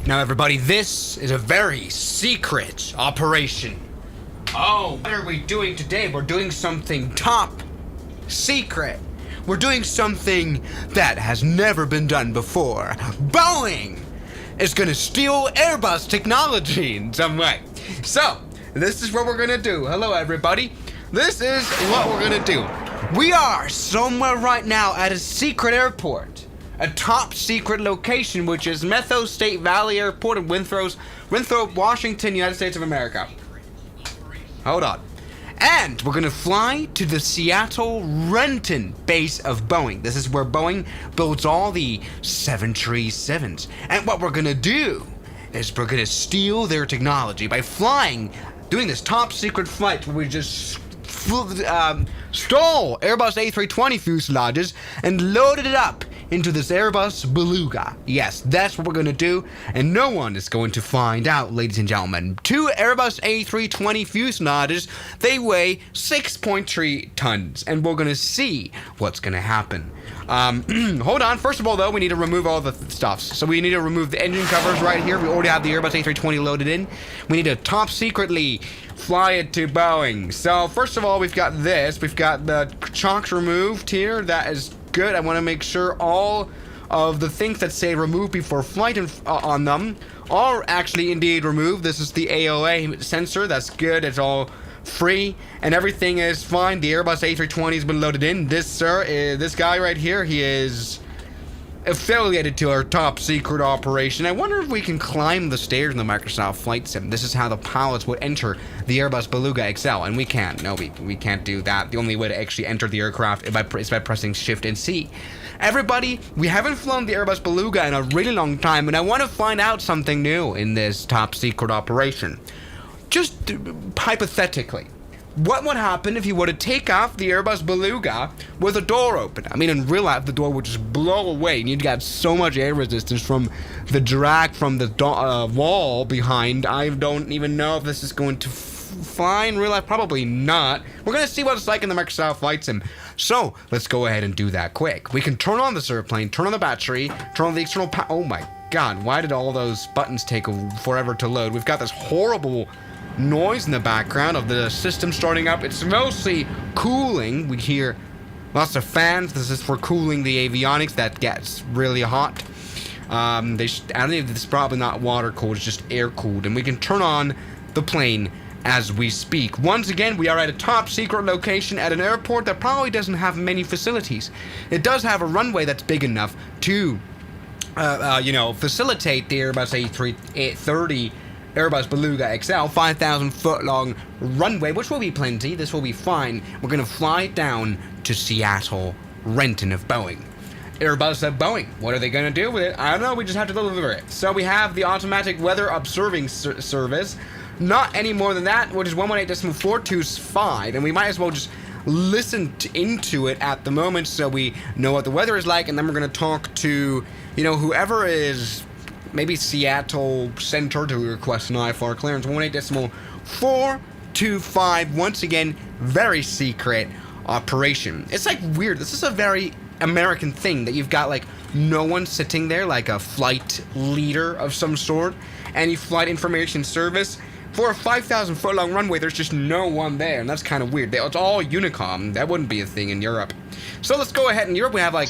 Now everybody, this is a very secret operation. Oh, what are we doing today? We're doing something top secret. We're doing something that has never been done before. Boeing is gonna steal Airbus technology in some way. So, this is what we're gonna do. Hello everybody. This is what we're gonna do. We are somewhere right now at a secret airport. A top secret location, which is Metho State Valley Airport in Winthrop, Washington, United States of America. Hold on. And we're gonna fly to the Seattle Renton base of Boeing. This is where Boeing builds all the 737s. And what we're gonna do is we're gonna steal their technology by doing this top secret flight where we just stole Airbus A320 fuselages and loaded it up into this Airbus BELUGA. Yes, that's what we're gonna do, and no one is going to find out, ladies and gentlemen. 2 Airbus A320 fuselages, they weigh 6.3 tons, and we're gonna see what's gonna happen. Hold on, first of all though, we need to remove all the stuffs. So we need to remove the engine covers right here. We already have the Airbus A320 loaded in. We need to top secretly fly it to Boeing. So first of all, we've got this. We've got the chocks removed here. That is good. I want to make sure all of the things that say remove before flight on them are actually indeed removed. This is the AOA sensor. That's good. It's all free and everything is fine. The Airbus A320 has been loaded in. This guy right here, he is affiliated to our top secret operation. I wonder if we can climb the stairs in the Microsoft Flight Sim. This is how the pilots would enter the Airbus BELUGA XL, and we can't. No, we can't do that. The only way to actually enter the aircraft is by pressing Shift and C. Everybody, we haven't flown the Airbus BELUGA in a really long time, and I want to find out something new in this top secret operation. Just hypothetically, what would happen if you were to take off the Airbus BELUGA with a door open? I mean, in real life, the door would just blow away, and you'd got so much air resistance from the drag from the wall behind. I don't even know if this is going to fly in real life. Probably not. We're going to see what it's like in the Microsoft Flight Sim. So, let's go ahead and do that quick. We can turn on this airplane, turn on the battery, turn on the external power. Oh my god, why did all those buttons take forever to load? We've got this horrible noise in the background of the system starting up. It's mostly cooling. We hear lots of fans. This is for cooling the avionics that gets really hot. I don't think this is probably not water cooled, it's just air cooled, and we can turn on the plane as we speak. Once again, we are at a top secret location at an airport that probably doesn't have many facilities. It does have a runway that's big enough to facilitate the Airbus A330 Airbus BELUGA XL, 5,000 foot long runway, which will be plenty. This will be fine. We're going to fly down to Seattle, Renton of Boeing. Airbus of Boeing. What are they going to do with it? I don't know. We just have to deliver it. So we have the automatic weather observing service. Not any more than that, which is 118.425, and we might as well just listen into it at the moment so we know what the weather is like, and then we're going to talk to, whoever is maybe Seattle Center to request an IFR clearance. 118.425. Once again, very secret operation. It's like weird. This is a very American thing that you've got like no one sitting there, like a flight leader of some sort, and you flight information service. For a 5,000 foot long runway, there's just no one there, and that's kind of weird. It's all Unicom. That wouldn't be a thing in Europe. So let's go ahead. In Europe, we have like,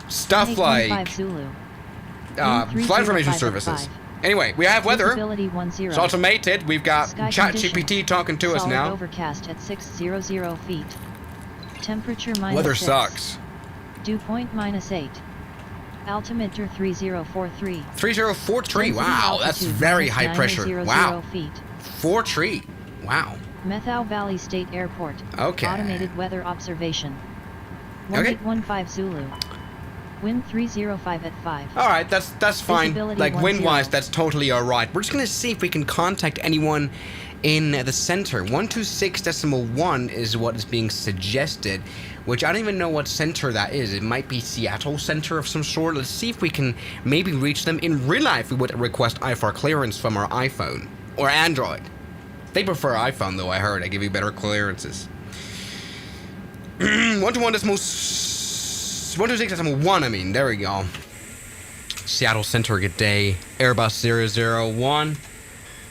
stuff like flight information services. Anyway, we have weather. It's automated. We've got ChatGPT talking to us now. Overcast at 600 feet. Temperature -6. Weather sucks. Dew point -8. Altimeter 3043. 3043. Wow, that's very high pressure. Wow. 43. Wow. Methow Valley State Airport. Okay. Automated weather observation. Okay. 1815 Zulu. Wind 305 at 5. All right, that's fine. Visibility Like 10. wind-wise, that's totally all right. We're just gonna see if we can contact anyone in the center. 126.1 is what is being suggested, which I don't even know what center that is. It might be Seattle Center of some sort. Let's see if we can maybe reach them. In real life, we would request IFR clearance from our iPhone or Android. They prefer iPhone though, I heard. They give you better clearances. 126.1, I mean, there we go. Seattle Center, good day. Airbus 001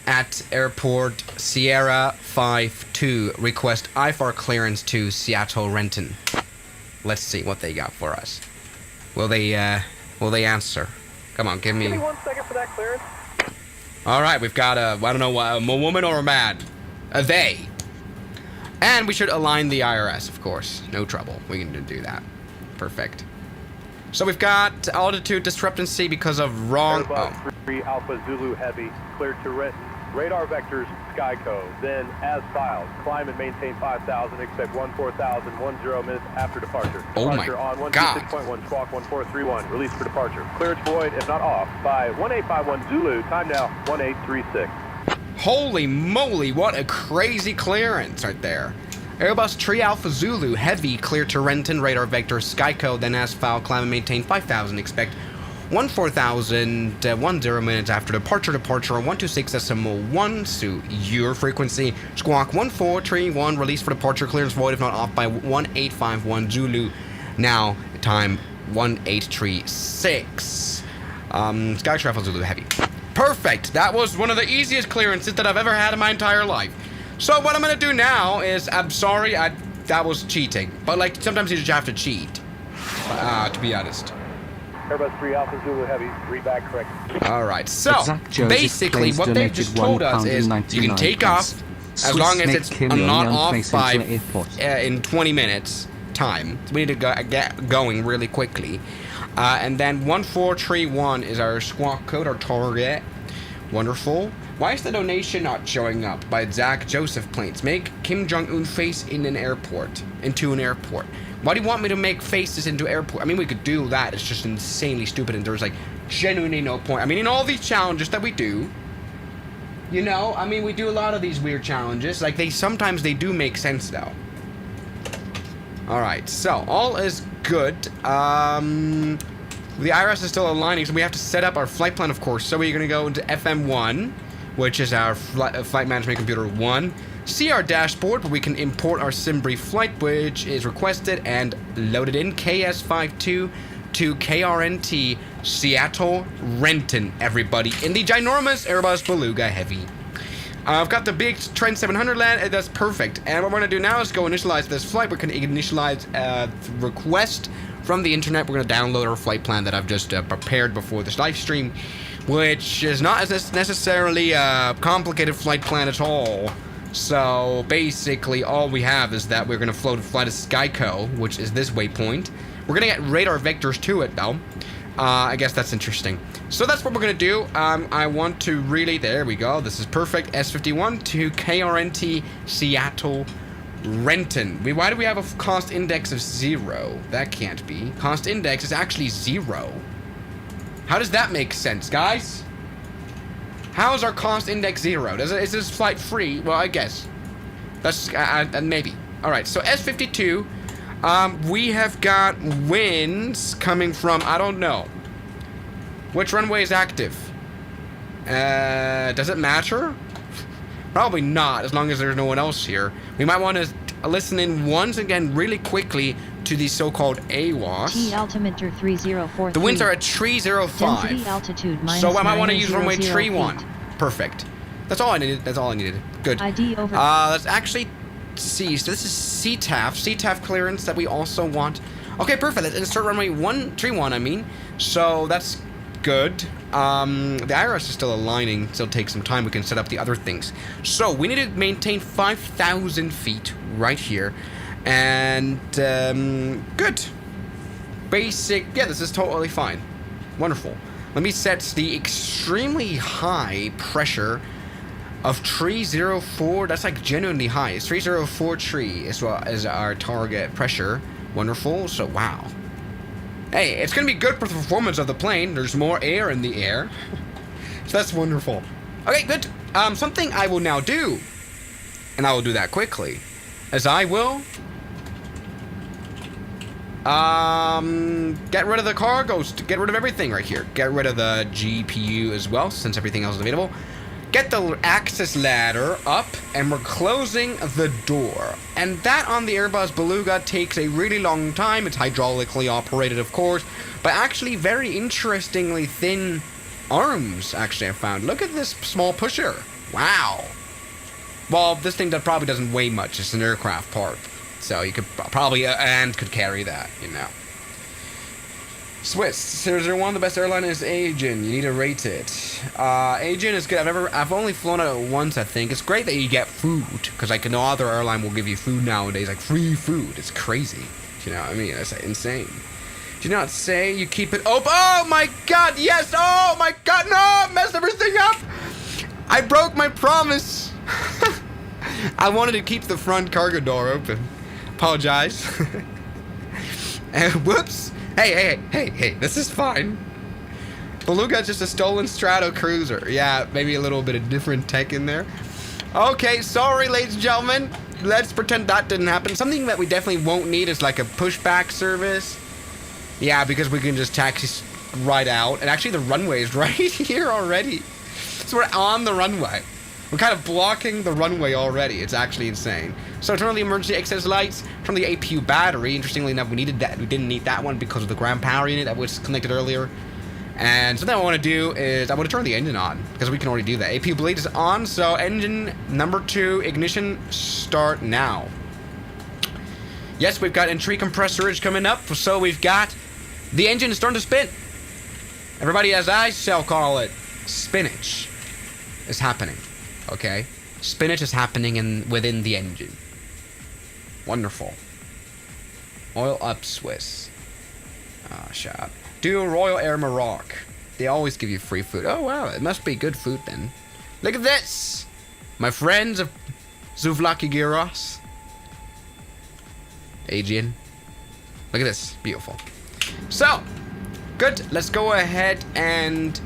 at Airport Sierra 52. Request IFR clearance to Seattle Renton. Let's see what they got for us. Will they answer? Come on, give me 1 second for that clearance. All right, we've got a, I don't know, a woman or a man. A they. And we should align the IRS, of course. No trouble. We can do that. Perfect. So we've got altitude discrepancy because of wrong... Airbus 3 Alpha Zulu Heavy, cleared to Renton. Radar vectors, sky code. Then, as filed, climb and maintain 5,000, expect 14,000, 10 minutes after departure. Oh my Departure on God. 126.1, squawk 1431, release for departure. Clearance void, if not off, by 1851 Zulu, time now 1836. Holy moly, what a crazy clearance right there. Airbus 3 Alpha Zulu Heavy, clear to Renton, radar vector sky code, then as filed, climb and maintain 5,000, expect 14,000, 10 minutes after departure on 126.1, so your frequency, squawk 1431, release for departure, clearance void if not off by 1851 Zulu, now time 1836. Sky Travel Zulu Heavy. Perfect, that was one of the easiest clearances that I've ever had in my entire life. So what I'm gonna do now is, I'm sorry, that was cheating, but like sometimes you just have to cheat, to be honest. Airbus 3 Alpha Zulu Heavy, read back correct. Alright, so basically what they've just told us is you can take off as long as it's not off by in 20 minutes time. So we need to get going really quickly. And then 1431 is our squawk code, our target. Wonderful. Why is the donation not showing up by Zach Joseph Planes? Make Kim Jong-un face into an airport. Why do you want me to make faces into airport? I mean, we could do that. It's just insanely stupid, and there's like genuinely no point. I mean, in all these challenges that we do, you know, I mean, we do a lot of these weird challenges. Like sometimes they do make sense though. All right, so all is good. The IRS is still aligning, so we have to set up our flight plan, of course. So we're gonna go into FM1, which is our flight management computer 1. See our dashboard, where we can import our SimBrief flight, which is requested and loaded in KS52 to KRNT Seattle Renton, everybody, in the ginormous Airbus Beluga Heavy. I've got the big Trent 700 land, that's perfect. And what we're gonna do now is go initialize this flight. We're gonna initialize request from the internet. We're gonna download our flight plan that I've just prepared before this live stream, which is not as necessarily a complicated flight plan at all. So basically all we have is that we're gonna fly to Skyco, which is this waypoint. We're gonna get radar vectors to it though. I guess that's interesting. So that's what we're gonna do. I want to really, there we go, this is perfect. S51 to KRNT Seattle Renton. Why do we have a cost index of 0? That can't be. Cost index is actually 0. How does that make sense, guys? How is our cost index 0? Is this flight free? Well, I guess. That's, maybe. Alright, so S52, we have got winds coming from, I don't know. Which runway is active? Does it matter? Probably not, as long as there's no one else here. We might want to listen in once again really quickly to the so-called AWAS. T altimeter 3043. The winds are at 305. Density altitude minus so I might want to use 900 runway 31. feet. Perfect. That's all I needed. That's all I needed. Good. ID over. Let's actually see. So this is CTAF clearance that we also want. Okay, perfect. Let's insert runway 131, I mean. So that's good. The IRS is still aligning. Still take some time. We can set up the other things. So we need to maintain 5,000 feet right here. And, good. Basic. Yeah, this is totally fine. Wonderful. Let me set the extremely high pressure of 304. That's like genuinely high. It's 304 as well as our target pressure. Wonderful. So, wow. Hey, it's going to be good for the performance of the plane. There's more air in the air. So that's wonderful. Okay, good. Something I will now do, and I will do that quickly, as I will get rid of the cargoes, get rid of everything right here. Get rid of the GPU as well, since everything else is available. get the access ladder up, and we're closing the door. And that on the Airbus Beluga takes a really long time. It's hydraulically operated, of course, but actually very interestingly thin arms, actually, I found. Look at this small pusher. Wow. Well, this thing that probably doesn't weigh much. It's an aircraft part. So you could probably, and could carry that, you know. Swiss 001, the best airline is Aegean. You need to rate it. Aegean is good. I've only flown it once, I think. It's great that you get food, because like no other airline will give you food nowadays, like free food. It's crazy. You know what I mean? That's insane. Do you not say you keep it open? Oh my god, yes! Oh my god, no! I messed everything up! I broke my promise! I wanted to keep the front cargo door open. Apologize. And whoops! Hey, this is fine. Beluga's just a stolen Strato cruiser. Yeah, maybe a little bit of different tech in there. Okay, sorry, ladies and gentlemen. Let's pretend that didn't happen. Something that we definitely won't need is like a pushback service. Yeah, because we can just taxi right out. And actually the runway is right here already. So we're on the runway. We're kind of blocking the runway already. It's actually insane. So turn on the emergency access lights, turn on the APU battery. Interestingly enough, we needed that. We didn't need that one because of the ground power unit that was connected earlier. And something I want to do is I want to turn the engine on because we can already do that. APU blade is on, so engine number 2 ignition start now. Yes, we've got entry compressorage coming up, so we've got the engine starting to spin. Everybody, as I shall call it, spinach is happening. Okay, spinach is happening within the engine. Wonderful. Oil up, Swiss. Ah, shut up. Do Royal Air Maroc. They always give you free food. Oh wow, it must be good food then. Look at this, my friends of Souvlaki Gyros. Aegean. Look at this, beautiful. So, good. Let's go ahead and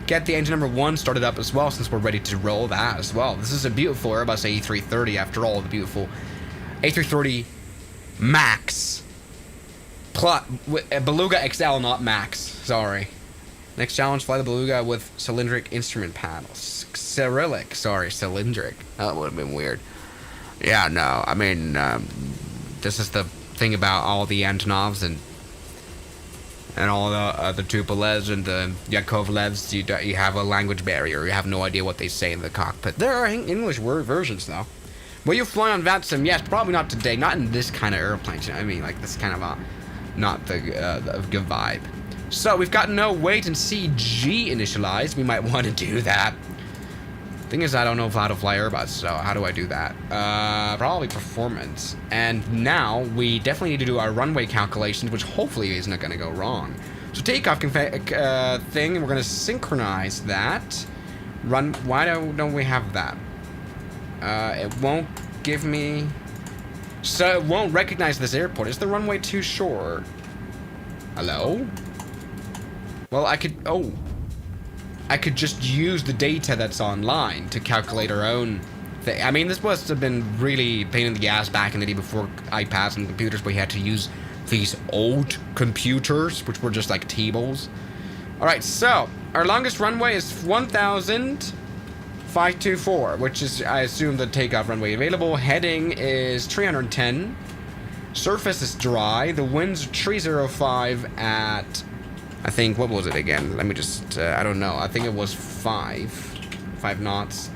get the engine number 1 started up as well, since we're ready to roll that as well. This is a beautiful Airbus A330 after all, the beautiful A330 Max. Beluga XL, not Max. Sorry. Next challenge, fly the Beluga with cylindric instrument panels. Cyrillic, sorry, cylindric. That would have been weird. Yeah, no, I mean, this is the thing about all the Antonovs and all the Tupolevs and the Yakovlevs. You have a language barrier. You have no idea what they say in the cockpit. There are English word versions, though. Will you fly on VATSIM? Yes, probably not today. Not in this kind of airplane. You know what I mean, like this kind of not the good vibe. So we've got no wait and see G initialized. We might want to do that. Thing is, I don't know how to fly Airbus, so how do I do that? Probably performance. And now we definitely need to do our runway calculations, which hopefully is not going to go wrong. So takeoff thing, we're going to synchronize that. Why don't we have that? It won't give me. So it won't recognize this airport. Is the runway too short? Hello? Well, I could. Oh. I could just use the data that's online to calculate our own thing. I mean, this must have been really pain in the ass back in the day before iPads and computers, but we had to use these old computers, which were just like tables. Alright, so our longest runway is 1,524, which is, I assume, the takeoff runway available. Heading is 310. Surface is dry. The wind's 305 at, I think, what was it again? Let me just, I don't know. I think it was 5 knots.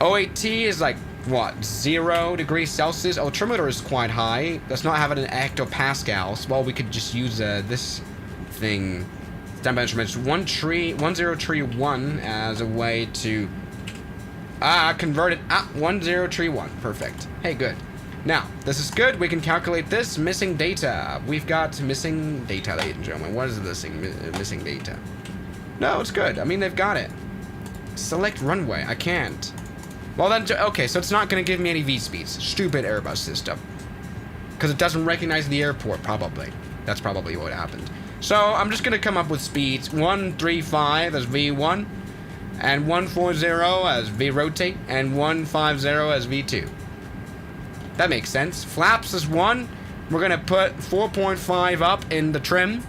OAT is like, what, 0 degrees Celsius? Altimeter is quite high. That's not having an hectopascals. Well, we could just use this thing. Standby instruments 1031 as a way to convert it. 1031. Perfect. Hey, good. Now, this is good. We can calculate this. Missing data. We've got missing data, ladies and gentlemen. What is this thing? Missing data. No, it's good. I mean, they've got it. Select runway. I can't. Well, then, okay, so it's not going to give me any V-speeds. Stupid Airbus system. Because it doesn't recognize the airport, probably. That's probably what happened. So, I'm just going to come up with speeds. 135 as V1. And 140 as V-rotate. And 150 as V2. That makes sense. Flaps is 1. We're going to put 4.5 up in the trim.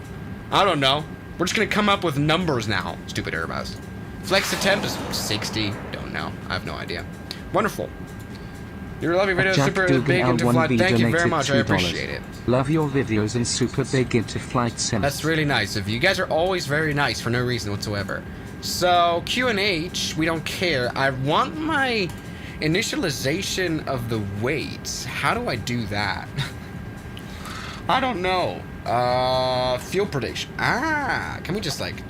I don't know. We're just going to come up with numbers now. Stupid Airbus. Flex attempt is 60. Don't know. I have no idea. Wonderful. Your lovely video is Jack super Dugan big into L1B flight. Thank you very donated much. I $2. appreciate it. Love your videos and super big into flight sim. That's really nice of you. You guys are always very nice for no reason whatsoever. So, Q&H, we don't care. I want my initialization of the weights. How do I do that? I don't know. Fuel prediction. Can we just like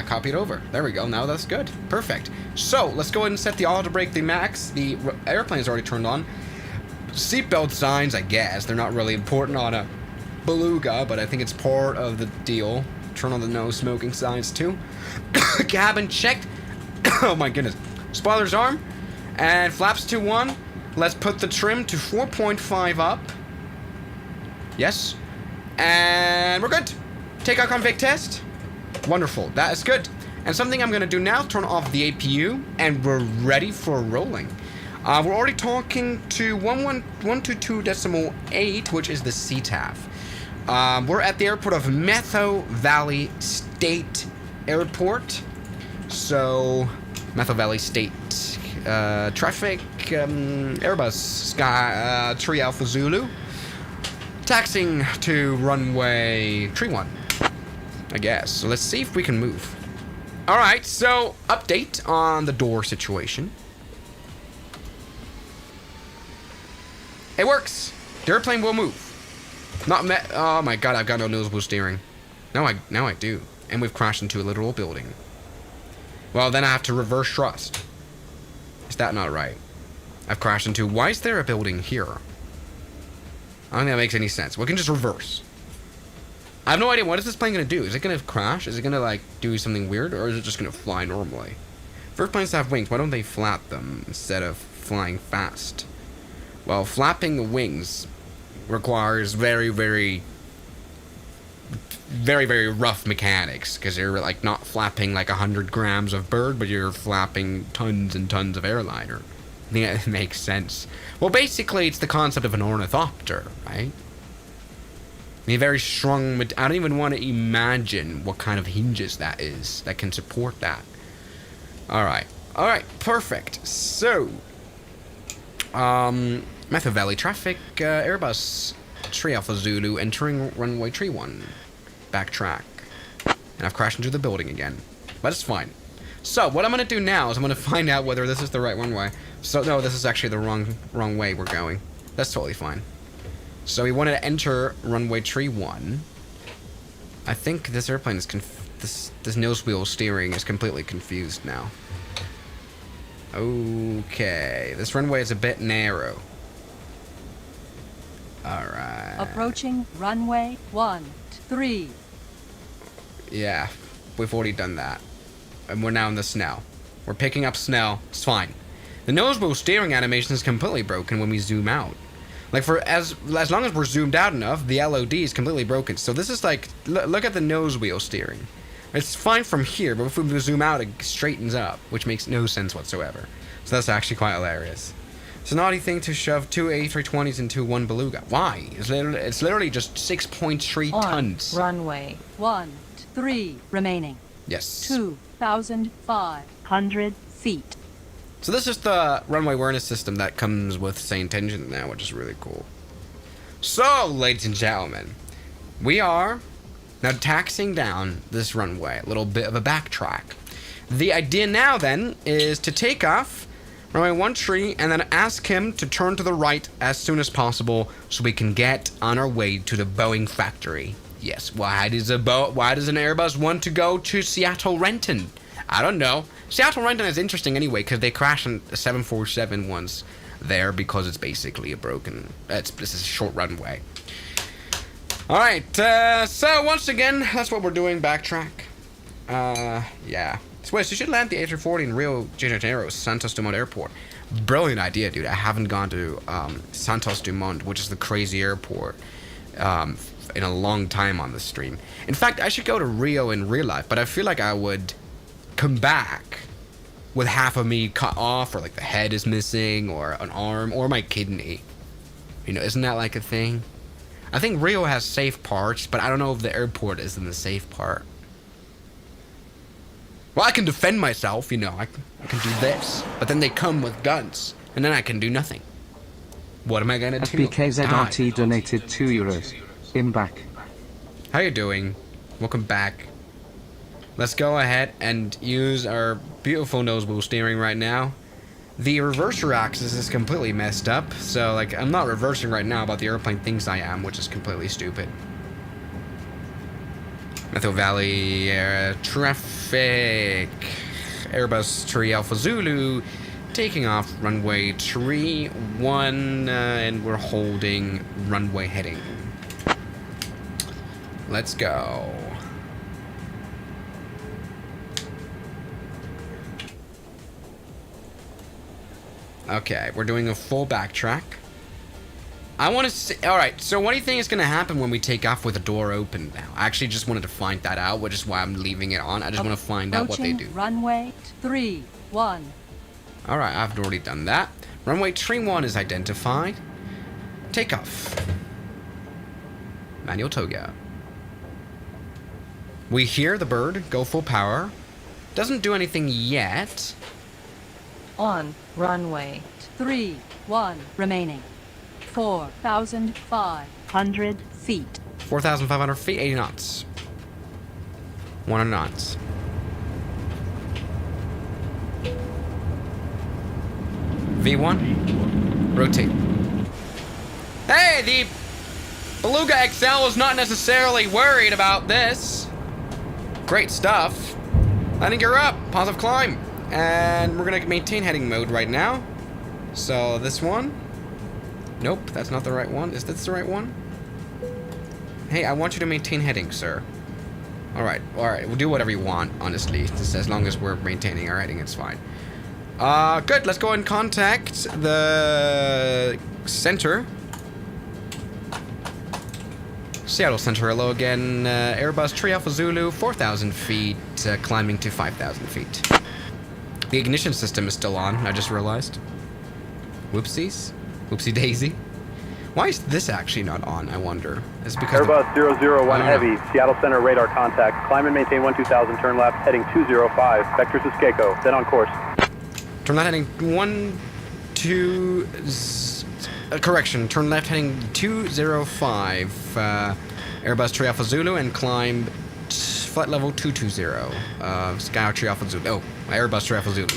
copy it over? There we go. Now that's good. Perfect. So let's go ahead and set the auto brake, the max. The airplane is already turned on. Seatbelt signs, I guess they're not really important on a Beluga, but I think it's part of the deal. Turn on the no smoking signs too. Cabin checked. Oh my goodness. Spoiler's arm and flaps to 1. Let's put the trim to 4.5 up. Yes. And we're good. Takeoff config test. Wonderful. That is good. And something I'm going to do now, turn off the APU, and we're ready for rolling. We're already talking to 122.8, which is the CTAF. We're at the airport of Metho Valley State Airport. So, Metho Valley State traffic, Airbus Sky 3 Alpha Zulu. Taxiing to runway 31, I guess. So let's see if we can move. Alright, so update on the door situation. It works. The airplane will move. Oh my god, I've got no nose wheel steering. Now I do. And we've crashed into a literal building. Well, then I have to reverse thrust. Is that not right? I've crashed into... Why is there a building here? I don't think that makes any sense. We can just reverse. I have no idea. What is this plane going to do? Is it going to crash? Is it going to, like, do something weird? Or is it just going to fly normally? For airplanes to have wings, why don't they flap them instead of flying fast? Well, flapping the wings requires very, very rough mechanics. Because you're, like, not flapping, like, 100 grams of bird, but you're flapping tons and tons of airliner. I think that makes sense. Well, basically, it's the concept of an ornithopter, right? A very strong... I don't even want to imagine what kind of hinges that is that can support that. Alright. Alright, perfect. So... Metho Valley traffic, Airbus 3 Alpha Zulu entering runway 31. Backtrack. And I've crashed into the building again. But it's fine. So, what I'm going to do now is I'm going to find out whether this is the right runway. So, no, this is actually the wrong way we're going. That's totally fine. So, we wanted to enter runway 31. I think this airplane is this nose wheel steering is completely confused now. Okay, this runway is a bit narrow. Alright. Approaching runway 13. Yeah, we've already done that. And we're now in the snow. We're picking up snow. It's fine. The nose wheel steering animation is completely broken when we zoom out. Like, for as long as we're zoomed out enough, the LOD is completely broken. So this is like, look at the nose wheel steering. It's fine from here, but if we zoom out, it straightens up, which makes no sense whatsoever. So that's actually quite hilarious. It's a naughty thing to shove 2 A320s into 1 Beluga. Why? It's literally just 6.3 tons. Runway 13 remaining. Yes. 2,500 feet. So this is the runway awareness system that comes with Saint Engine now, which is really cool. So, ladies and gentlemen, we are now taxiing down this runway, a little bit of a backtrack. The idea now then is to take off runway 13 and then ask him to turn to the right as soon as possible so we can get on our way to the Boeing factory. Yes, why does an Airbus want to go to Seattle Renton? I don't know. Seattle Renton is interesting anyway because they crashed on a 747 once there because it's basically a broken... this is a short runway. Alright, so once again, that's what we're doing, backtrack. Yeah. Swiss, you should land the A340 in Rio de Janeiro, Santos Dumont Airport. Brilliant idea, dude. I haven't gone to Santos Dumont, which is the crazy airport, in a long time on the stream. In fact, I should go to Rio in real life, but I feel like I would come back with half of me cut off, or like the head is missing, or an arm, or my kidney. You know, isn't that like a thing? I think Rio has safe parts, but I don't know if the airport is in the safe part. Well, I can defend myself, you know, I can do this. But then they come with guns, and then I can do nothing. What am I gonna do? FBKZRT donated €2. Him back. How you doing? Welcome back. Let's go ahead and use our beautiful nose wheel steering right now. The reverser axis is completely messed up, so like I'm not reversing right now, but the airplane thinks I am, which is completely stupid. Methyl Valley traffic. Airbus 3 Alpha Zulu taking off runway 31 and we're holding runway heading. Let's go. Okay, we're doing a full backtrack. I want to see. Alright, so what do you think is going to happen when we take off with the door open now? I actually just wanted to find that out, which is why I'm leaving it on. I just want to find out what they do. Runway 31. Alright, I've already done that. Runway 31 is identified. Takeoff. Manual toga. We hear the bird go full power. Doesn't do anything yet. On runway 31 remaining. 4,500 feet. 4,500 feet, 80 knots. 100 knots. V1. Rotate. Hey, the Beluga XL is not necessarily worried about this. Great stuff. Landing gear up. Positive climb. And we're going to maintain heading mode right now. So this one. Nope, that's not the right one. Is this the right one? Hey, I want you to maintain heading, sir. Alright, we'll do whatever you want, honestly. Just as long as we're maintaining our heading, it's fine. Good, let's go and contact the center. Seattle Center, hello again. Airbus 3 Alpha Zulu, 4,000 feet, climbing to 5,000 feet. The ignition system is still on, I just realized. Whoopsies. Whoopsie daisy. Why is this actually not on, I wonder? Is it because Airbus 001 Heavy, Seattle Center radar contact. Climb and maintain 12,000, turn left, heading 205. Vectors to Skako, then on course. Turn left heading 12... correction, turn left heading 205. Airbus 3 Alpha Zulu and climb flight level 220. Sky 3 Alpha Zulu. Oh, Airbus 3 Alpha Zulu.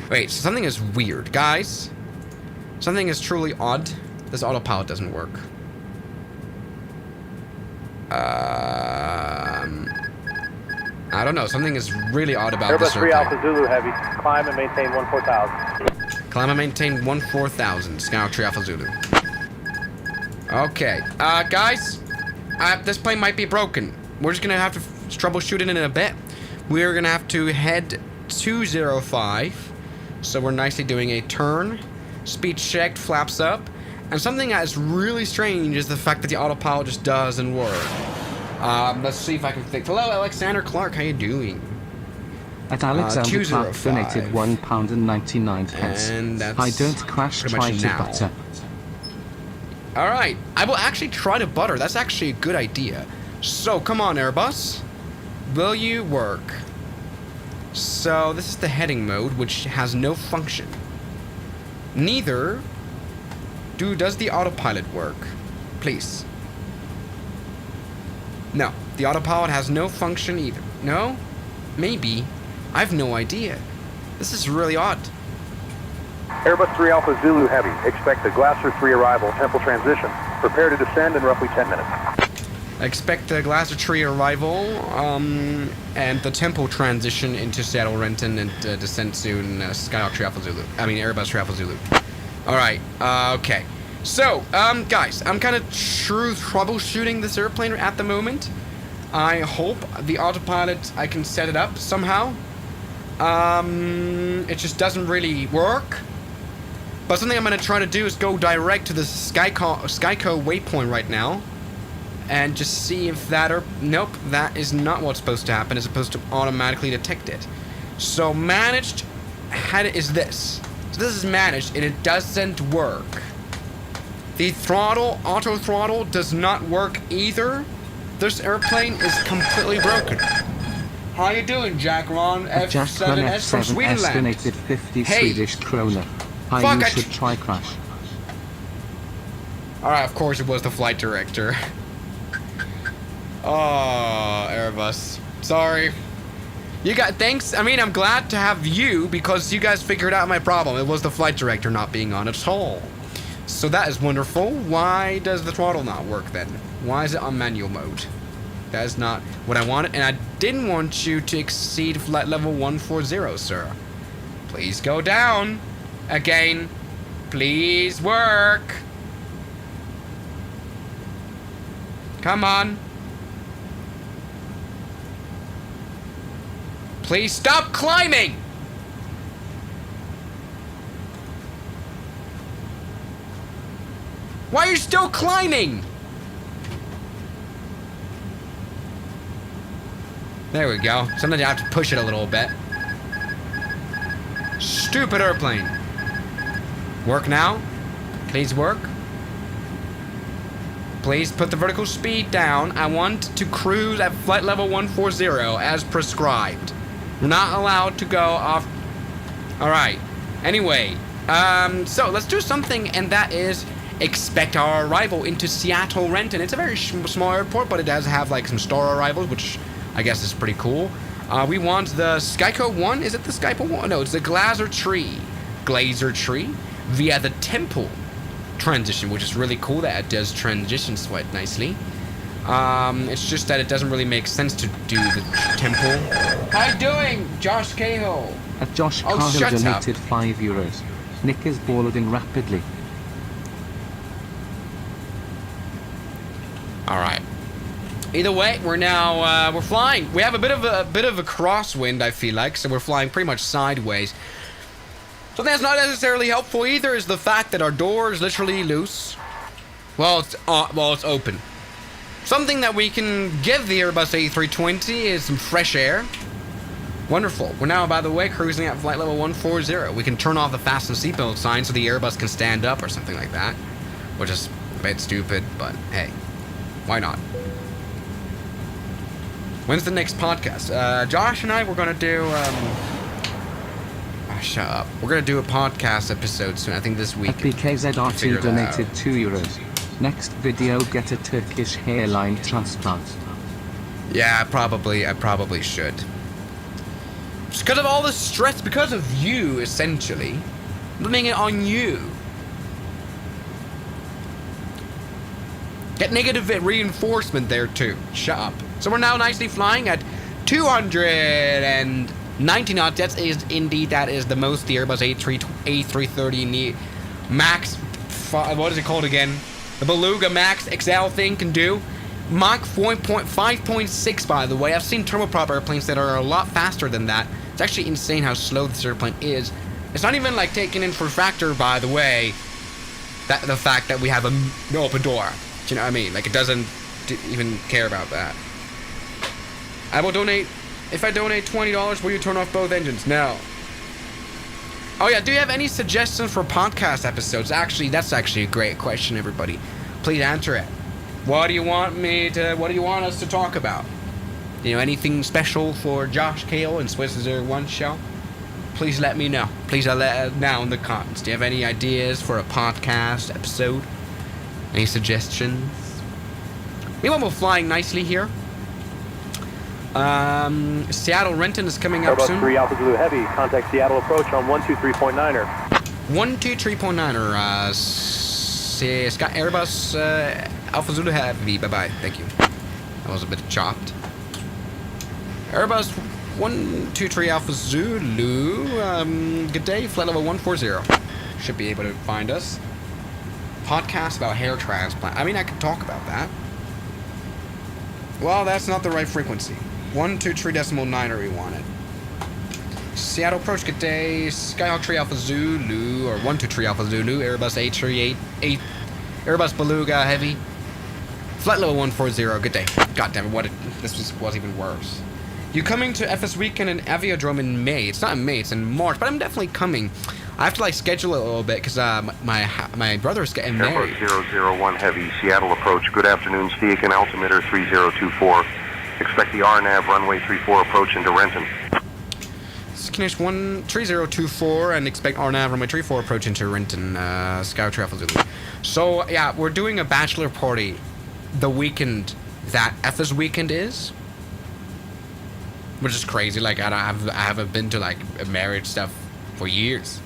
Wait, so something is weird, guys. Something is truly odd. This autopilot doesn't work. I don't know. Something is really odd about Airbus this 3 airplane. Alpha Zulu Heavy, climb and maintain 14,000. Climb and maintain 14,000. Scout 3 Alpha Zulu. Okay. Guys, this plane might be broken. We're just gonna have to troubleshoot it in a bit. We're gonna have to head 205. So we're nicely doing a turn. Speed checked, flaps up. And something that is really strange is the fact that the autopilot just doesn't work. Let's see if I can think. Hello, Alexander Clark. How you doing? At Alexander Clark 205. donated £1.99. And that's I don't crash, pretty try much to now. butter. Alright, I will actually try to butter. That's actually a good idea. So, come on, Airbus. Will you work? So, this is the heading mode, which has no function. Neither does the autopilot work. Please. No, the autopilot has no function either. No? Maybe. I have no idea. This is really odd. Airbus 3 Alpha Zulu Heavy, expect the Glasser 3 arrival, temple transition. Prepare to descend in roughly 10 minutes. Expect the Glasser Tree arrival, and the tempo transition into Seattle Renton and descent soon, Skyhawk 3 Alpha Zulu. I mean, Airbus 3 Alpha Zulu. Alright, okay. So, guys, I'm kind of troubleshooting this airplane at the moment. I hope the autopilot, I can set it up somehow. It just doesn't really work. But something I'm going to try to do is go direct to the Skyco waypoint right now. And just see if that or... Nope, that is not what's supposed to happen. It's supposed to automatically detect it. So managed is this. So this is managed and it doesn't work. The throttle, auto throttle, does not work either. This airplane is completely broken. How you doing, Jack Ron? Jack Ron F7S from F7S Swedenland. donated 50 Hey. Swedish krona. Fuck You it. should try crash. Alright, of course it was the flight director. Oh, Airbus. Sorry. You got thanks. I mean, I'm glad to have you because you guys figured out my problem. It was the flight director not being on at all. So that is wonderful. Why does the throttle not work then? Why is it on manual mode? That is not what I wanted, and I didn't want you to exceed flight level 140, sir. Please go down. Again. Please work. Come on. Please stop climbing! Why are you still climbing? There we go. Sometimes you have to push it a little bit. Stupid airplane. Work now. Please work. Please put the vertical speed down. I want to cruise at flight level 140 as prescribed. We're not allowed to go off. Alright. Anyway. So let's do something, and that is expect our arrival into Seattle Renton. It's a very small airport, but it does have like some star arrivals, which I guess is pretty cool. We want the Skyco 1. Is it the Skyco 1? No, it's the Glazer Tree via the Temple transition, which is really cool that it does transitions quite nicely. It's just that it doesn't really make sense to do the Temple. How you doing, Josh Cahill? Josh Cahill donated €5. Nick is boarding rapidly. All right. Either way, we're now we're flying. We have a bit of a crosswind, I feel like, so we're flying pretty much sideways. So that's not necessarily helpful either. Is the fact that our door is literally loose. Well, it's open. Something that we can give the Airbus A320 is some fresh air. Wonderful. We're now, by the way, cruising at flight level 140. We can turn off the fasten seatbelt sign so the Airbus can stand up or something like that, which is a bit stupid, but hey, why not? When's the next podcast? Josh and I, we're gonna do, shut up. We're gonna do a podcast episode soon, I think this week. BKZRT donated €2. Next video, get a Turkish hairline transplant. Yeah, I probably should. Just because of all the stress, because of you, essentially. Blaming it on you. Get negative reinforcement there too. Shut up. So we're now nicely flying at 290 knots. That is the most the Airbus A330 Max. What is it called again? The Beluga Max XL thing can do. Mach 5.6, by the way. I've seen turboprop airplanes that are a lot faster than that. It's actually insane how slow this airplane is. It's not even like taken in for factor, by the way, that the fact that we have an open door. Do you know what I mean? Like, it doesn't even care about that. I will donate. If I donate $20, will you turn off both engines? No. Oh yeah, do you have any suggestions for podcast episodes? Actually, that's actually a great question, everybody. Please answer it. What do you want us to talk about? You know, anything special for Josh Cahill and Swiss Zero One show? Please let me know. Please let us know in the comments. Do you have any ideas for a podcast episode? Any suggestions? Meanwhile, we're flying nicely here. Seattle Renton is coming up Airbus soon. 3 Alpha Zulu Heavy, contact Seattle approach on 123.9er. 123.9er, Scott Airbus Alpha Zulu Heavy, bye-bye, thank you. That was a bit chopped. Airbus 123 Alpha Zulu, good day, flight level 140. Should be able to find us. Podcast about hair transplant. I mean, I could talk about that. Well, that's not the right frequency. 123.9er we wanted. Seattle approach, good day. Skyhawk 3 Alpha Zulu, or 123 Alpha Zulu, Airbus A380, Airbus Beluga Heavy. Flight level 140, good day. God damn it, this was even worse. You coming to FS Weekend in Aviodrome in May? It's not in May, it's in March, but I'm definitely coming. I have to like schedule it a little bit because my brother's getting married. Airbus 001 Heavy, Seattle approach. Good afternoon, Steak and altimeter 3024. Expect the RNAV runway 34 approach into Renton. Finish 13024 and expect RNAV runway 34 approach into Renton, Scout Travel Zulu. So, yeah, we're doing a bachelor party the weekend that Effa's weekend is. Which is crazy. Like, I haven't been to, like, a marriage stuff for years.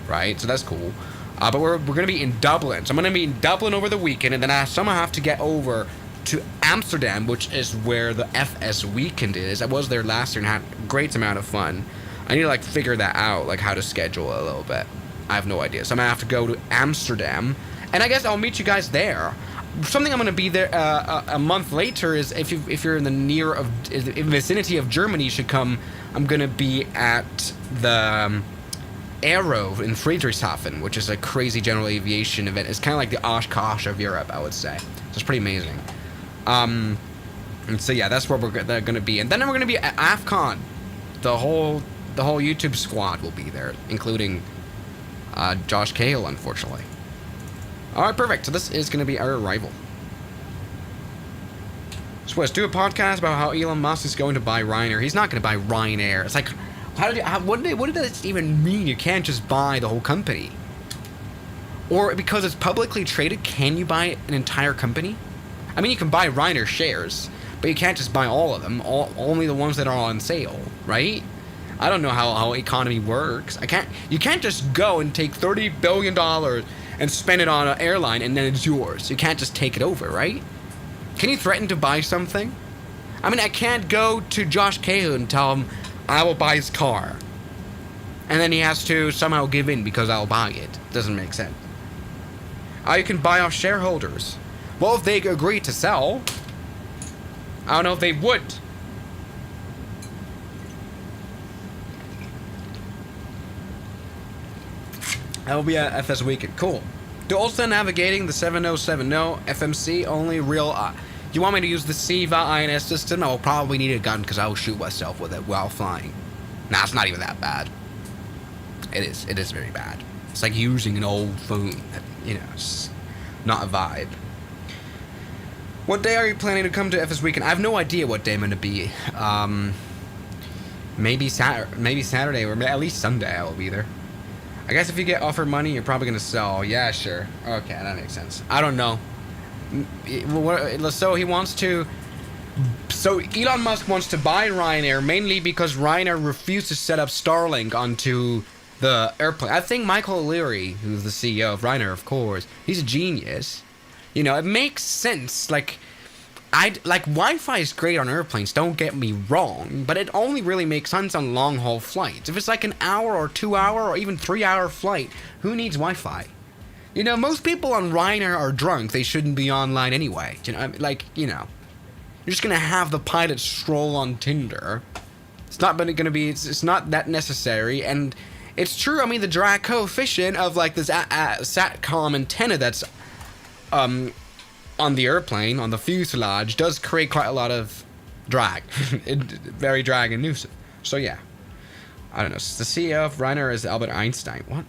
Right? So that's cool. But we're going to be in Dublin. So I'm going to be in Dublin over the weekend, and then I somehow have to get over to Amsterdam, which is where the FS weekend is. I was there last year and had a great amount of fun. I need to, like, figure that out, like, how to schedule it a little bit. I have no idea. So I'm going to have to go to Amsterdam, and I guess I'll meet you guys there. Something I'm going to be there a month later is if you're in the vicinity of Germany, you should come. I'm going to be at the Aero in Friedrichshafen, which is a crazy general aviation event. It's kind of like the Oshkosh of Europe, I would say. So it's pretty amazing. And so yeah, that's where they're going to be. And then we're going to be at AFCON. The whole YouTube squad will be there, including Josh Cahill, unfortunately. Alright, perfect. So this is going to be our arrival. So let's do a podcast about how Elon Musk is going to buy Ryanair. He's not going to buy Ryanair. It's like, what did that even mean? You can't just buy the whole company. Or because it's publicly traded, can you buy an entire company? I mean, you can buy Ryanair shares, but you can't just buy all of them. Only the ones that are on sale, right? I don't know how economy works. You can't just go and take $30 billion and spend it on an airline and then it's yours. You can't just take it over, right? Can you threaten to buy something? I mean, I can't go to Josh Cahill and tell him I will buy his car. And then he has to somehow give in because I'll buy it. Doesn't make sense. You can buy off shareholders. Well, if they agree to sell, I don't know if they would. That'll be at FS Weekend. Cool. Also navigating the 7070 FMC only real. You want me to use the SIVA INS system? I will probably need a gun because I will shoot myself with it while flying. Nah, it's not even that bad. It is very bad. It's like using an old phone. You know, it's not a vibe. What day are you planning to come to FS Weekend? I have no idea what day I'm going to be. Maybe Saturday or at least Sunday I will be there. I guess if you get offered money, you're probably going to sell. Yeah, sure. Okay, that makes sense. I don't know. So he wants to... So Elon Musk wants to buy Ryanair mainly because Ryanair refused to set up Starlink onto the airplane. I think Michael O'Leary, who's the CEO of Ryanair, of course, he's a genius. You know, it makes sense. Like Wi-Fi is great on airplanes, don't get me wrong, but it only really makes sense on long-haul flights. If it's like an hour or 2 hour or even 3 hour flight, who needs Wi-Fi? You know, most people on Ryanair are drunk. They shouldn't be online anyway. You know, you're just gonna have the pilot stroll on Tinder. It's not gonna be. It's not that necessary, and it's true. I mean, the drag coefficient of like this satcom antenna that's on the airplane, on the fuselage, does create quite a lot of drag. Very drag inducive. So yeah. I don't know. The CEO of Ryanair is Albert Einstein. What?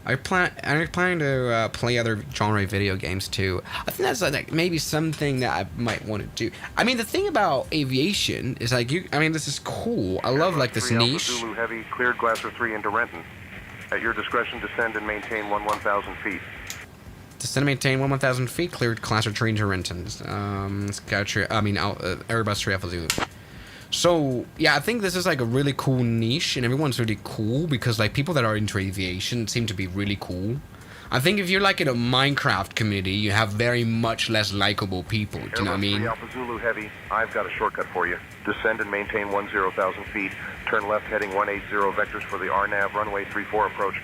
Are you planning to play other genre video games too? I think that's like maybe something that I might want to do. I mean, the thing about aviation is like this is cool. I love like this niche. Zulu Heavy, cleared Glasser 3 into Renton. At your discretion, descend and maintain 1,000 feet. Descend and maintain 1,000 feet. Cleared Glasser 3 into Renton. Airbus 3 Alpha Zulu. So, yeah, I think this is, like, a really cool niche, and everyone's really cool, because, like, people that are into aviation seem to be really cool. I think if you're, like, in a Minecraft community, you have very much less likable people, do you know what I mean? Alpha Zulu Heavy, I've got a shortcut for you. Descend and maintain 10,000 feet. Turn left heading 180 vectors for the RNAV runway 34 approach.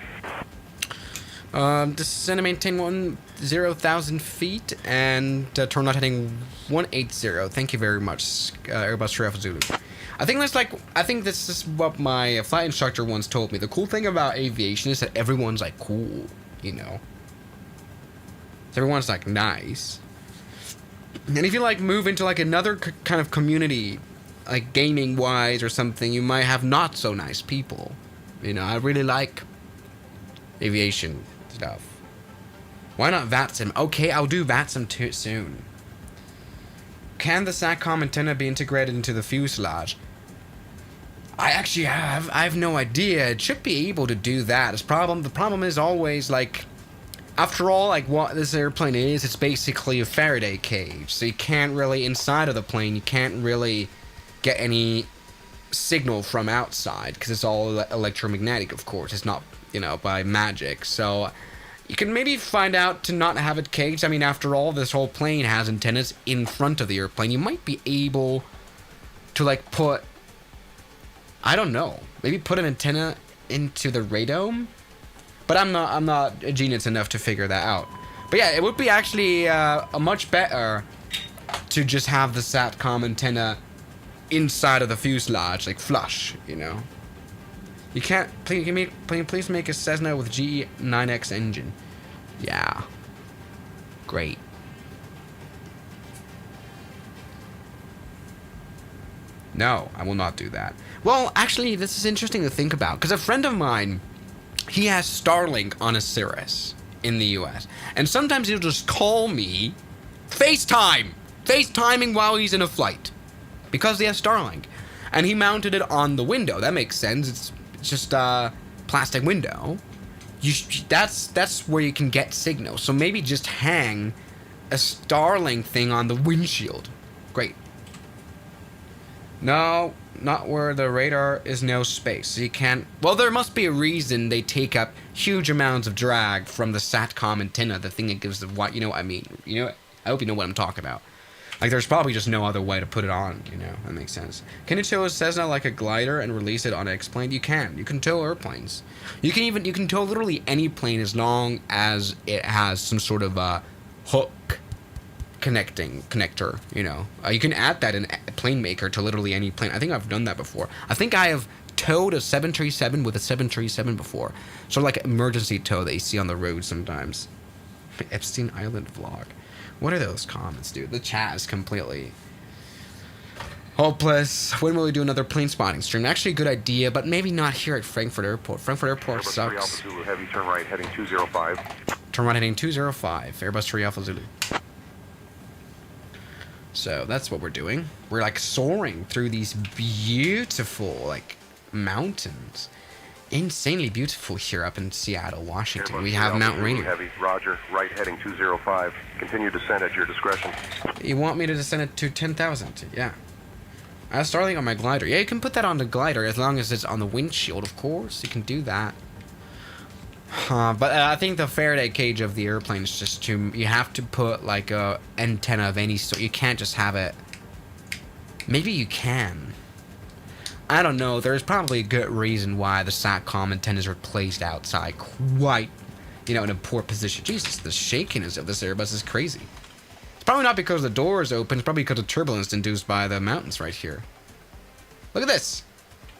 Descend and maintain 10,000 feet, and turn left heading 180. Thank you very much, Airbus 3 Alpha Zulu. I think this is what my flight instructor once told me. The cool thing about aviation is that everyone's like cool, you know. Everyone's like nice. And if you like move into like another kind of community, like gaming wise or something, you might have not so nice people. You know, I really like aviation stuff. Why not VATSIM? Okay, I'll do VATSIM too soon. Can the SATCOM antenna be integrated into the fuselage? I have no idea. It should be able to do that. The problem is always, like, after all, like, what this airplane is, it's basically a Faraday cage. So you can't really, inside of the plane, you can't really get any signal from outside, because it's all electromagnetic, of course. It's not, you know, by magic. So you can maybe find out to not have it caged. I mean, after all, this whole plane has antennas in front of the airplane. You might be able to, like, put, I don't know, maybe put an antenna into the radome? But I'm not a genius enough to figure that out. But yeah, it would be actually a much better to just have the SATCOM antenna inside of the fuselage, like flush, you know. You can't, please make a Cessna with GE9X engine. Yeah. Great. No, I will not do that. Well, actually, this is interesting to think about, because a friend of mine, he has Starlink on a Cirrus in the US. And sometimes he'll just call me FaceTiming while he's in a flight. Because he has Starlink. And he mounted it on the window. That makes sense. It's just a plastic window. That's where you can get signal. So maybe just hang a Starlink thing on the windshield. Great. No, not where the radar is no space. So you can't... Well, there must be a reason they take up huge amounts of drag from the SATCOM antenna, the thing that gives the... What, you know what I mean? You know, I hope you know what I'm talking about. Like, there's probably just no other way to put it on, you know? That makes sense. Can you tow a Cessna like a glider and release it on an X-plane? You can. You can tow airplanes. You can tow literally any plane as long as it has some sort of hook connector, you know. You can add that in Plane Maker to literally any plane. I think I've done that before. I think I have towed a 737 with a 737 before. Sort of like emergency tow that you see on the road sometimes. Epstein Island vlog. What are those comments, dude? The chat is completely hopeless. When will we do another plane spotting stream? Actually, a good idea, but maybe not here at Frankfurt Airport. Frankfurt Airport Airbus sucks. 3 Alpha Zulu Heavy, turn right, heading 205. Turn right heading 205. Airbus 3 Alpha Zulu. So that's what we're doing. We're like soaring through these beautiful like mountains. Insanely beautiful here up in Seattle, Washington. Airbus We have 3 Mount Alpha Zulu Rainier. Heavy, roger, right heading 205. Continue descent at your discretion. You want me to descend it to 10,000? Yeah. I was Starlink on my glider. Yeah, you can put that on the glider as long as it's on the windshield, of course. You can do that. But I think the Faraday cage of the airplane is just too... You have to put like a antenna of any sort. You can't just have it... Maybe you can. I don't know. There's probably a good reason why the SATCOM antennas are placed outside quite, you know, in a poor position. Jesus, the shakiness of this Airbus is crazy. It's probably not because the door is open. It's probably because of turbulence induced by the mountains right here. Look at this.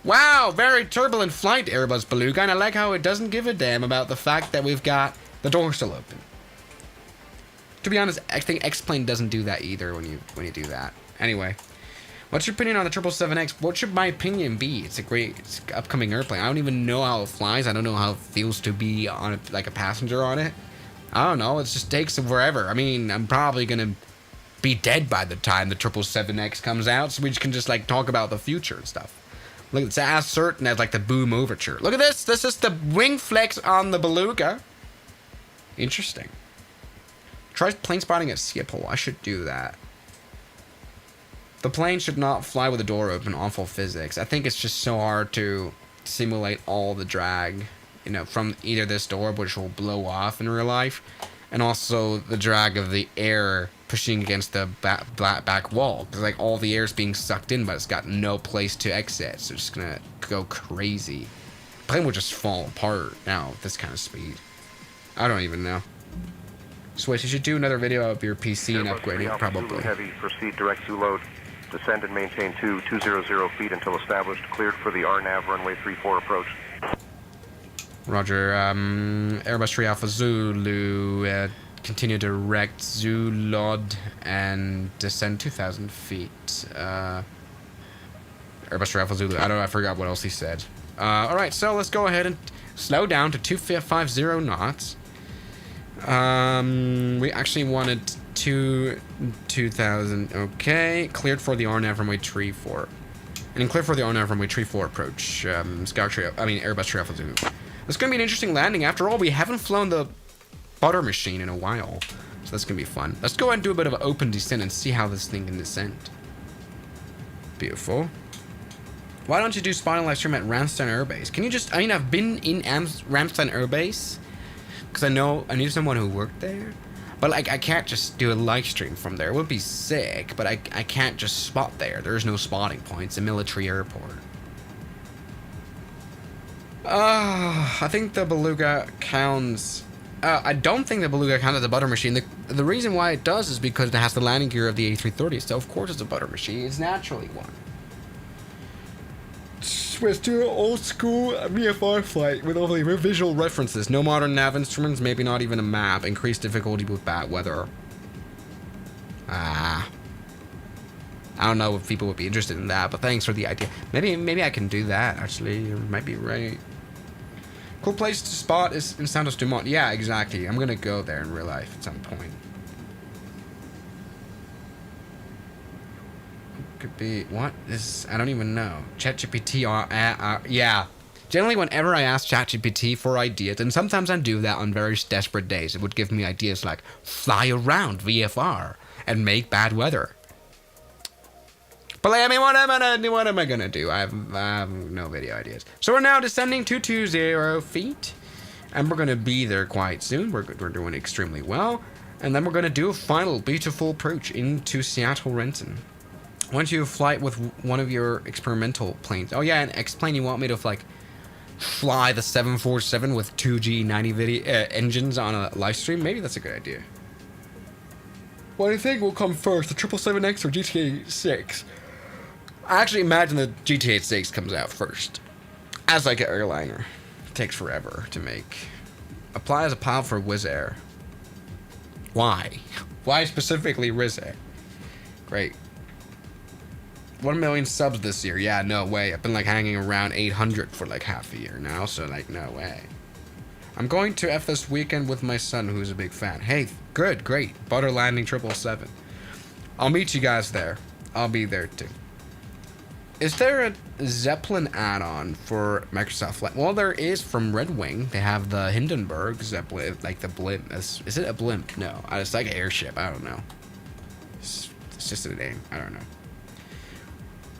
Wow, very turbulent flight, Airbus Beluga, and I like how it doesn't give a damn about the fact that we've got the door still open. To be honest, I think X-Plane doesn't do that either when you do that. Anyway, what's your opinion on the 777X? What should my opinion be? It's an upcoming airplane. I don't even know how it flies. I don't know how it feels to be on it, like a passenger on it. I don't know. It just takes forever. I mean, I'm probably gonna be dead by the time the 777X comes out, so we can just like talk about the future and stuff. Look, it's as certain as like the Boom Overture. Look at this. This is the wing flex on the Beluga. Interesting. Try plane spotting at Schiphol. I should do that. The plane should not fly with the door open. Awful physics. I think it's just so hard to simulate all the drag, you know, from either this door, which will blow off in real life, and also the drag of the air pushing against the back wall, because like all the air is being sucked in, but it's got no place to exit, so it's gonna go crazy. The plane will just fall apart now with this kind of speed. I don't even know. Switch, you should do another video of your PC and Airbus 3 upgrading it, Alpha probably. Zulu Heavy, proceed direct to load. Descend and maintain 200 feet until established. Cleared for the RNAV runway 34 approach. Roger. Airbus 3 Alpha Zulu. Continue direct Zulod and descend 2,000 feet. Airbus 3 Alpha Zulu. I forgot what else he said. Alright, so let's go ahead and slow down to 250 knots. We actually wanted 2000. Okay, cleared for the RNAV runway 34. And cleared for the RNAV runway 34 approach. Airbus Trialpha Zulu. It's gonna be an interesting landing. After all, we haven't flown the butter machine in a while, so that's gonna be fun. Let's go ahead and do a bit of an open descent and see how this thing can descend. Beautiful. Why don't you do spotting live stream at Ramstein Air Base? Can you just? I mean, I've been in Ramstein Air Base because I knew someone who worked there. But like, I can't just do a live stream from there. It would be sick, but I can't just spot there. There's no spotting points. A military airport. I think the Beluga counts. I don't think the Beluga counts as a butter machine. The reason why it does is because it has the landing gear of the A330. So of course it's a butter machine. It's naturally one. Switch to an old school VFR flight with only visual references. No modern nav instruments, maybe not even a map. Increased difficulty with bad weather. I don't know if people would be interested in that, but thanks for the idea. Maybe I can do that, actually. You might be right. Cool place to spot is in Santos Dumont. Yeah, exactly. I'm gonna go there in real life at some point. Could be what is I don't even know. ChatGPT yeah. Generally, whenever I ask ChatGPT for ideas, and sometimes I do that on very desperate days, it would give me ideas like fly around VFR and make bad weather. But I mean, what am I gonna do? I have no video ideas. So we're now descending 220 feet, and we're gonna be there quite soon. We're doing extremely well, and then we're gonna do a final beautiful approach into Seattle Renton. Once you flight with one of your experimental planes. Oh yeah, and explain you want me to like fly the 747 with 2G90 video engines on a live stream. Maybe that's a good idea. What do you think will come first, the 777X or GTA 6? I actually imagine the GTA 6 comes out first. As like an airliner. It takes forever to make. Apply as a pilot for Wizz Air. Why? Why specifically Wizz Air? Great. 1 million subs this year. Yeah, no way. I've been like hanging around 800 for like half a year now, so like no way. I'm going to F this weekend with my son, who's a big fan. Hey, good, great. Butter landing 777. I'll meet you guys there. I'll be there too. Is there a Zeppelin add-on for Microsoft Flight? Well, there is from Red Wing. They have the Hindenburg Zeppelin, like the blimp. Is it a blimp? No, it's like an airship. I don't know. It's just a name. I don't know.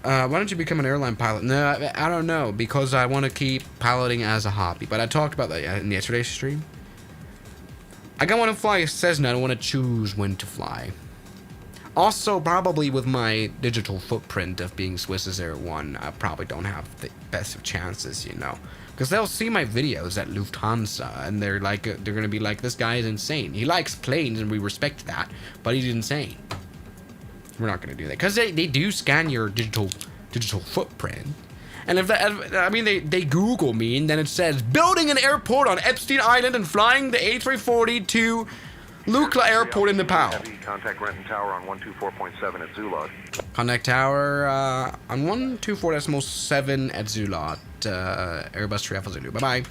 Why don't you become an airline pilot? No, I don't know, because I want to keep piloting as a hobby. But I talked about that in yesterday's stream. I don't want to fly a Cessna. I don't want to choose when to fly. Also, probably with my digital footprint of being Swiss Air 1, I probably don't have the best of chances, you know. Because they'll see my videos at Lufthansa, and they're going to be like, this guy is insane. He likes planes, and we respect that, but he's insane. We're not going to do that because they do scan your digital footprint, and if that, I mean they Google me and then it says building an airport on Epstein Island and flying the A340 to Lukla Airport in Nepal. Contact Renton Tower on 124.7 at Zulot. Contact Tower on 124.7 at Zulot. Airbus Trialpha Zulu. Bye bye.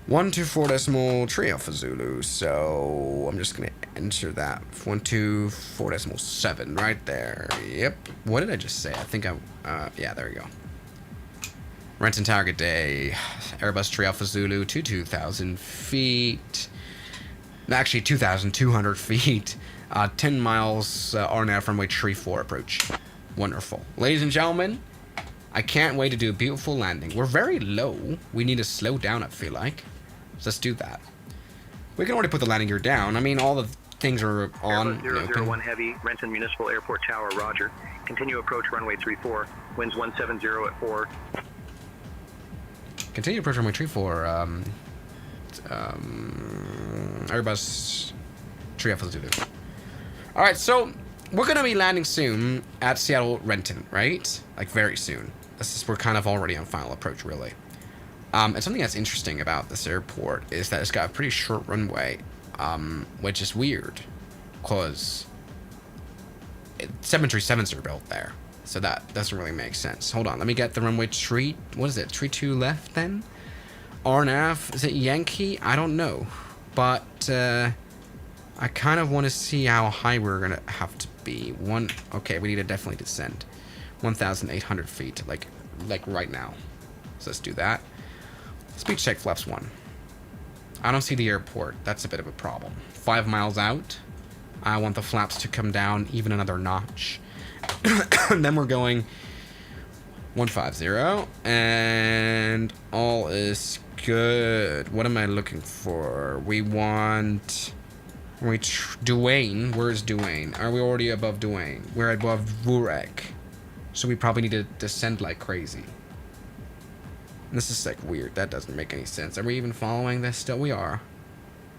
124.3 Alpha Zulu, so I'm just gonna enter that 124.7 right there. Yep. What did I just say? I think yeah, there we go. Renton Tower, good day. Airbus 3 Alpha Zulu to 2,000 feet. Actually, 2,200 feet. 10 miles RNAV runway 34 approach. Wonderful. Ladies and gentlemen, I can't wait to do a beautiful landing. We're very low. We need to slow down, I feel like. So let's do that. We can already put the landing gear down. I mean, all the things are on. Airbus 001 Heavy, Renton Municipal Airport Tower, roger. Continue approach runway 34, winds 170 at 4. Continue approach runway 34. Airbus 3 Alpha Zulu. Alright, so we're going to be landing soon at Seattle Renton, right? Like very soon. We're kind of already on final approach, really. And something that's interesting about this airport is that it's got a pretty short runway, which is weird, because 737s are built there, so that doesn't really make sense. Hold on, let me get the runway tree. What is it? 32 left then? RNAV, is it Yankee? I don't know, but I kind of want to see how high we're gonna have to be. Okay, we need to definitely descend 1,800 feet, like right now. So let's do that. Speed check flaps 1. I don't see the airport. That's a bit of a problem. 5 miles out. I want the flaps to come down even another notch. And then we're going 150, and all is good. What am I looking for? We want... Duane. Where's Duane? Are we already above Duane? We're above Vurek. So we probably need to descend like crazy. This is like weird. That doesn't make any sense. Are we even following this still? We are.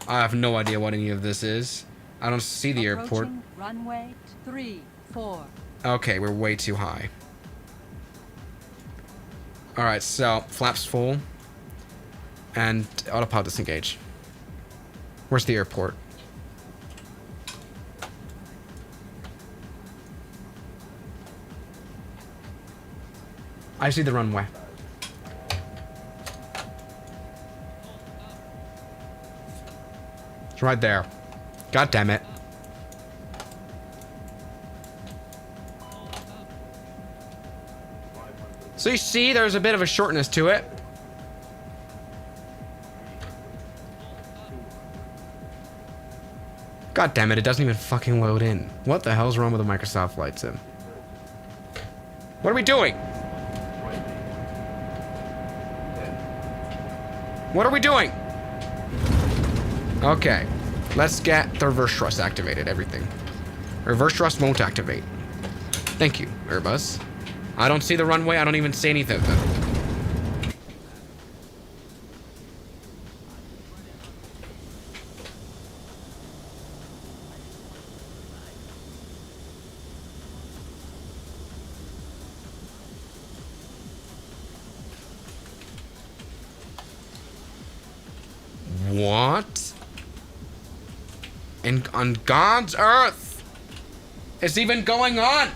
I have no idea what any of this is. I don't see the airport. Runway 34. Okay, we're way too high. Alright, so flaps full. And autopilot disengage. Where's the airport? I see the runway. It's right there. God damn it. So you see, there's a bit of a shortness to it. God damn it, it doesn't even fucking load in. What the hell's wrong with the Microsoft Flight Sim? What are we doing? What are we doing? Okay, let's get the reverse thrust activated, everything. Reverse thrust won't activate. Thank you, Airbus. I don't see the runway, I don't even see anything. What? And on God's earth is even going on?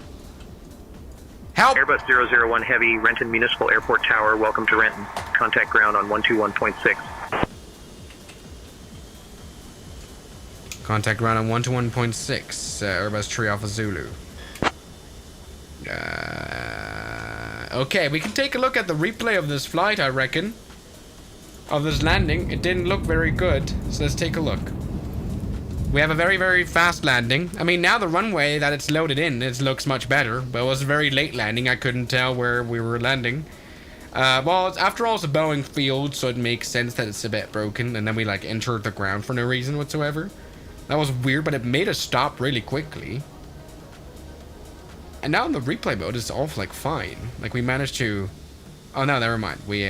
Help! Airbus 001 Heavy, Renton Municipal Airport Tower, welcome to Renton. Contact ground on 121.6. Contact ground on 121.6, Airbus 3 Alpha Zulu. Okay, we can take a look at the replay of this flight, I reckon. Of this landing. It didn't look very good, so let's take a look. We have a very, very fast landing. I mean, now the runway that it's loaded in, it looks much better, but it was a very late landing. I couldn't tell where we were landing. Well, after all, it's a Boeing field, so it makes sense that it's a bit broken, and then we, like, entered the ground for no reason whatsoever. That was weird, but it made us stop really quickly. And now in the replay mode, it's all, like, fine. Like, we managed to... Oh, no, never mind. We,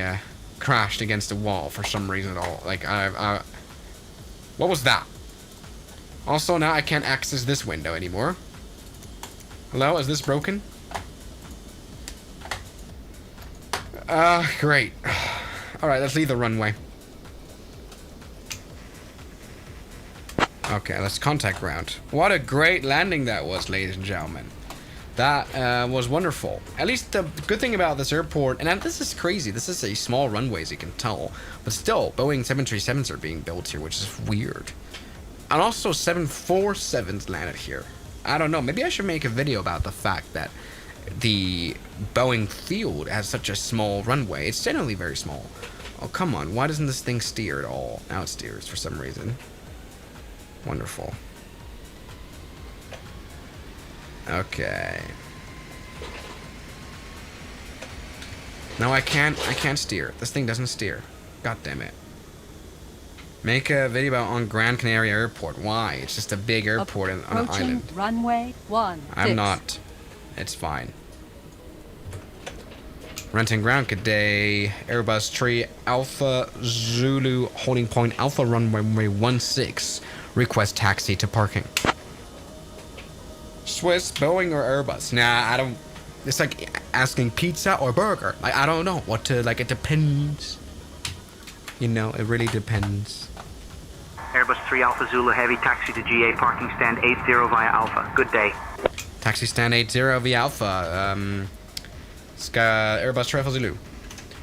crashed against a wall for some reason at all. Like, what was that? Also, now I can't access this window anymore. Hello, is this broken? Great. Alright, let's leave the runway. Okay, let's contact ground. What a great landing that was, ladies and gentlemen. That was wonderful. At least the good thing about this airport, and this is crazy, this is a small runway as you can tell, but still, Boeing 737s are being built here, which is weird. And also 747s landed here. I don't know, maybe I should make a video about the fact that the Boeing field has such a small runway. It's generally very small. Oh, come on, why doesn't this thing steer at all? Now it steers for some reason. Wonderful. Okay. No, I can't steer. This thing doesn't steer. God damn it. Make a video about on Gran Canaria Airport. Why? It's just a big airport on an island. Runway 16. I'm not. It's fine. Renton ground, good day. Airbus 3 Alpha Zulu holding point Alpha runway 16. Request taxi to parking. Swiss, Boeing, or Airbus? Nah, I don't... It's like asking pizza or burger. I don't know what to... Like, it depends. You know, it really depends. Airbus 3 Alpha Zulu Heavy, taxi to GA, parking stand 80 via Alpha. Good day. Taxi stand 80 via Alpha. Airbus 3 Alpha Zulu.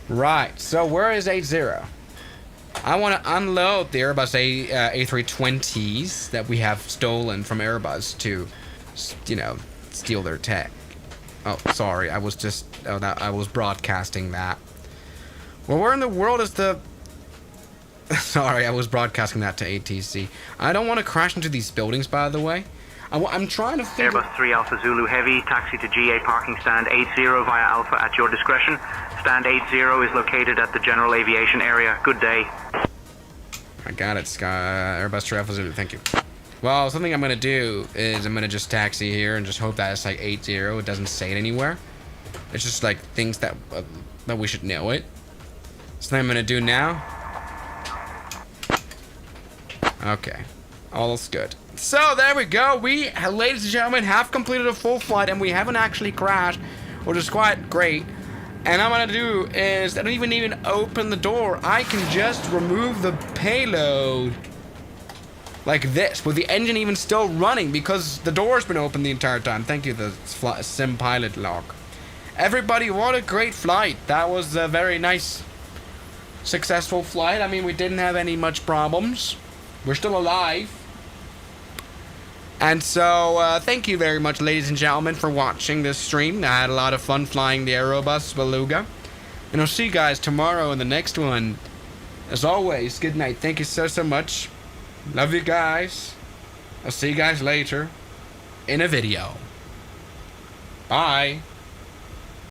Right, so where is 80? I want to unload the Airbus A320s that we have stolen from Airbus to, you know, steal their tech. Oh, sorry, I was just, I was broadcasting that. Well, where in the world is the... Sorry, I was broadcasting that to ATC. I don't want to crash into these buildings, by the way. I'm trying to figure... Airbus 3 Alpha Zulu Heavy, taxi to GA parking stand 80 via Alpha at your discretion. Stand 80 is located at the general aviation area. Good day. I got it, Airbus 3 Alpha Zulu, thank you. Well, something I'm going to do is I'm going to just taxi here and just hope that it's like 80. It doesn't say it anywhere. It's just like things that we should know it. So what I'm going to do now. Okay. All's good. So there we go. We, ladies and gentlemen, have completed a full flight and we haven't actually crashed, which is quite great. And what I'm going to do is I don't even open the door. I can just remove the payload like this with the engine even still running because the door's been open the entire time. Thank you, the sim pilot log. Everybody, what a great flight. That was a very nice, successful flight. I mean, we didn't have any much problems. We're still alive. And so, thank you very much, ladies and gentlemen, for watching this stream. I had a lot of fun flying the Airbus Beluga. And I'll see you guys tomorrow in the next one. As always, good night. Thank you so much. Love you guys. I'll see you guys later in a video. Bye.